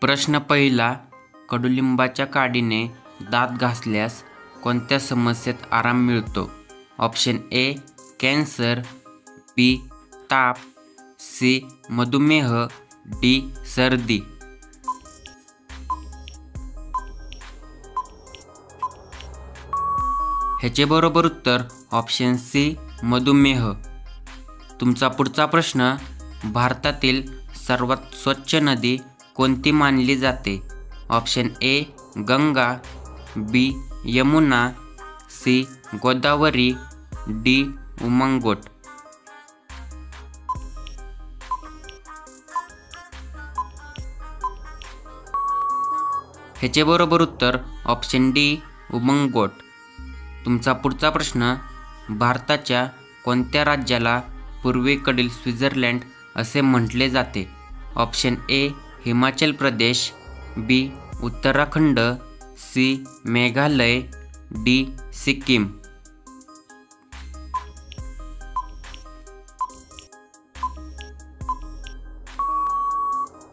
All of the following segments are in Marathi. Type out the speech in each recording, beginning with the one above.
प्रश्न पहिला. कडुलिंबाच्या काडीने दात घासल्यास कोणत्या समस्येत आराम मिळतो? ऑप्शन ए कॅन्सर, बी ताप, सी मधुमेह, डी सर्दी. ह्याचे बरोबर उत्तर ऑप्शन सी मधुमेह. तुमचा पुढचा प्रश्न. भारतातील सर्वात स्वच्छ नदी कोणती मानली जाते? Option A Ganga, B Yamuna, C Godavari, D Umngot. ह्याचे बरोबर उत्तर ऑप्शन डी उमंगोट. तुमचा पुढचा प्रश्न. भारताच्या कोणत्या राज्याला पूर्वेकडील स्वित्झर्लंड असे म्हटले जाते? Option A Himachal Pradesh, B Uttarakhand, C Meghalaya, D Sikkim.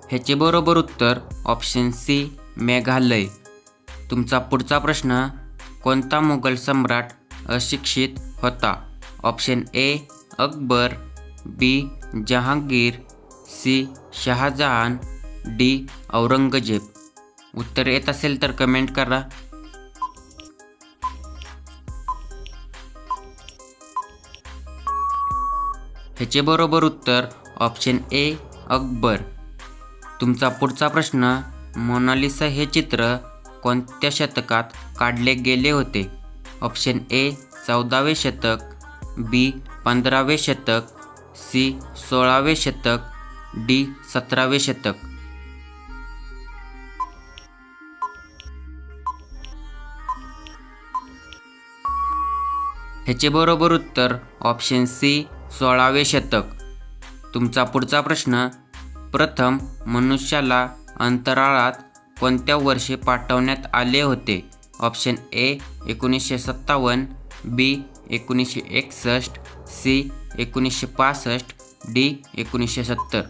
ह्याचे बरोबर उत्तर ऑप्शन सी मेघालय. तुमचा पुढचा प्रश्न. कोणता मुघल सम्राट अशिक्षित होता? Option A Akbar, B Jahangir, C Shahjahan, D Aurangzeb. उत्तर येत असेल तर कमेंट करा. ह्याचे बरोबर उत्तर ऑप्शन ए अकबर. तुमचा पुढचा प्रश्न. मोनालिसा हे चित्र कोणत्या शतकात काढले गेले होते? ऑप्शन ए 14वे शतक, बी 15वे शतक, सी 16वे शतक, डी 17वे शतक. ह्याचे बरोबर उत्तर ऑप्शन सी 16वे शतक. तुमचा पुढचा प्रश्न. प्रथम मनुष्याला अंतराळात कोणत्या वर्षी पाठवण्यात आले होते? Option A 1957, B 1961, C 1965, D 1970.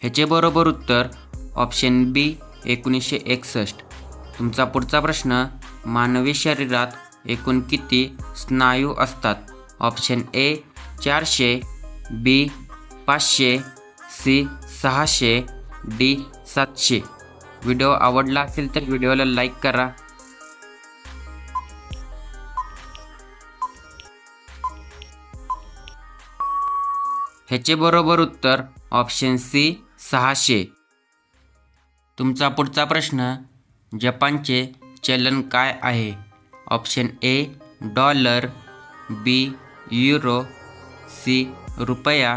ह्याचे बरोबर उत्तर ऑप्शन बी 1961. तुमचा पुढचा प्रश्न. मानवी शरीरात एकूण किती स्नायू असतात? Option A 400, B 500, C 600, D 700. Video आवडला असेल तर व्हिडिओला लाईक करा. ह्याचे बरोबर उत्तर ऑप्शन सी 600. तुमचा पुढचा प्रश्न. जपानचे चलन काय आहे? Option A dollar, B euro, C रुपया,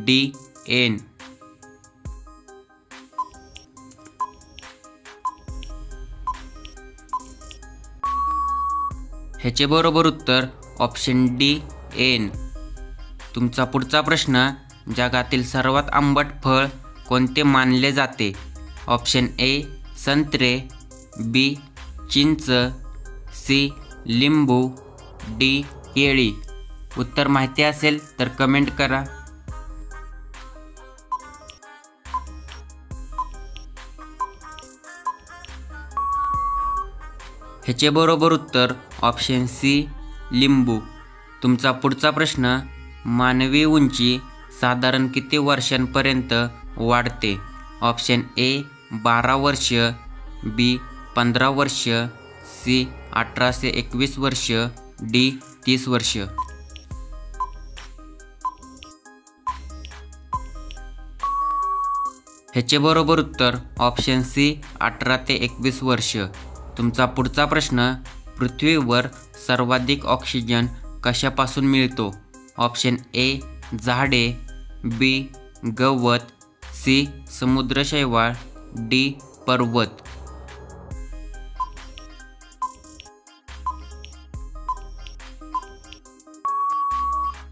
डी येन. ह्याचे बरोबर उत्तर ऑप्शन डी येन. तुमचा पुढचा प्रश्न. जगातील सर्वात आंबट फळ कोणते मानले जाते? ऑप्शन ए संत्रे, बी चिंच, सी लिंबू, डी केळी. उत्तर माहिती असेल तर कमेंट करा. ह्याचे बरोबर उत्तर ऑप्शन सी लिंबू. तुमचा पुढचा प्रश्न. मानवी उंची साधारण किती वर्षांपर्यंत वाढते? ऑप्शन ए 12 वर्ष, बी 15 वर्ष, सी 18 ते 21 वर्ष, डी 30 वर्ष. ह्याचे बरोबर उत्तर ऑप्शन सी 18 ते 21 वर्ष. तुमचा पुढचा प्रश्न. पृथ्वीवर सर्वाधिक ऑक्सिजन कशापासून मिळतो? ऑप्शन ए झाडे, बी गवत, सी समुद्र शैवाल, डी पर्वत.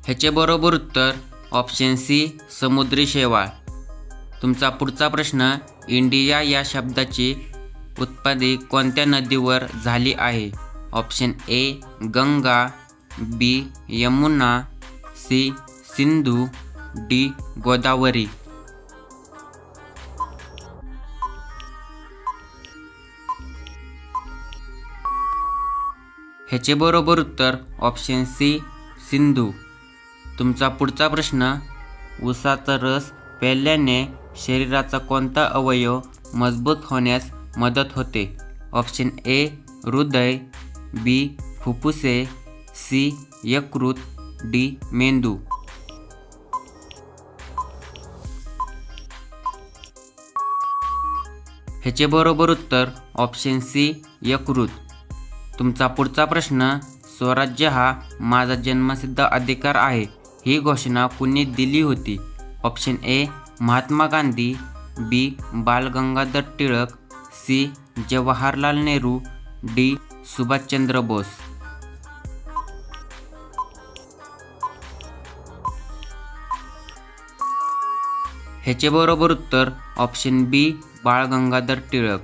ह्याचे बरोबर उत्तर ऑप्शन सी समुद्री शैवाल. तुमचा पुढचा प्रश्न. इंडिया या शब्दाची उत्पत्ती कोणत्या नदीवर झाली आहे? Option A Ganga, B Yamuna, C Sindhu, D Godavari. ह्याचे बरोबर उत्तर ऑप्शन सी सिंधू. तुमचा पुढचा प्रश्न, ऊसाचा रस प्यायल्याने शरीराचा कोणता अवयव मजबूत होण्यास मदत होते? ऑप्शन ए हृदय, बी फुफ्फुसे, सी यकृत, डी मेंदू. ह्याचे बरोबर उत्तर ऑप्शन सी यकृत. तुमचा पुढचा प्रश्न, स्वराज्य हा माझा जन्मसिद्ध अधिकार आहे ही घोषणा कुणी दिली होती? ऑप्शन ए महात्मा गांधी, बी बाल गंगाधर टिळक, सी जवाहरलाल नेहरू, डी सुभाषचंद्र बोस. ह्याचे बरोबर उत्तर ऑप्शन बी बाळ गंगाधर टिळक.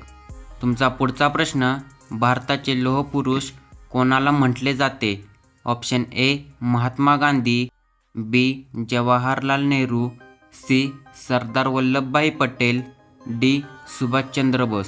तुमचा पुढचा प्रश्न, भारताचे लोहपुरुष कोणाला म्हटले जाते? Option A Mahatma Gandhi, B Jawaharlal Nehru, C Sardar Vallabhbhai Patel, D Subhashchandra Bose.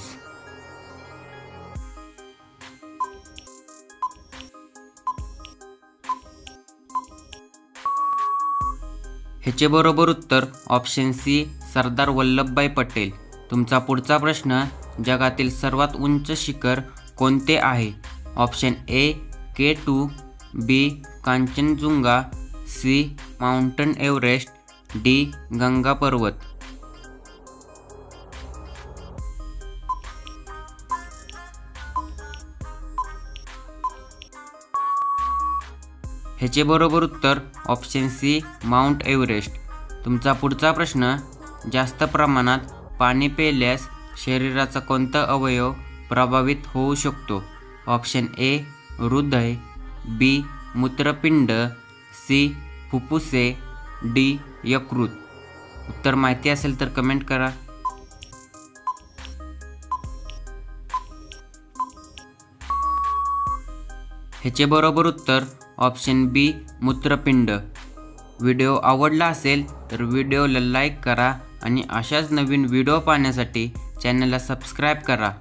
ह्याचे बरोबर उत्तर ऑप्शन सी सरदार वल्लभभाई पटेल. तुमचा पुढचा प्रश्न, जगातील सर्वात उंच शिखर कोणते आहे? Option A K2, B Kanchenjunga, C mountain Everest, D Ganga Parvat. ह्याचे बरोबर उत्तर ऑप्शन सी माउंट एव्हरेस्ट. तुमचा पुढचा प्रश्न, जास्त प्रमाणात पाणी प्यायल्यास शरीराचा कोणता अवयव प्रभावित होऊ शकतो? ऑप्शन ए हृदय, बी मूत्रपिंड, सी फुफ्फुसे, डी यकृत. उत्तर माहिती असेल तर कमेंट करा. ह्याचे बरोबर उत्तर ऑप्शन बी मूत्रपिंड. व्हिडिओ आवडला असेल तर व्हिडिओला लाईक करा आणि अशाच नवीन व्हिडिओ पाहण्यासाठी चॅनलला सबस्क्राईब करा.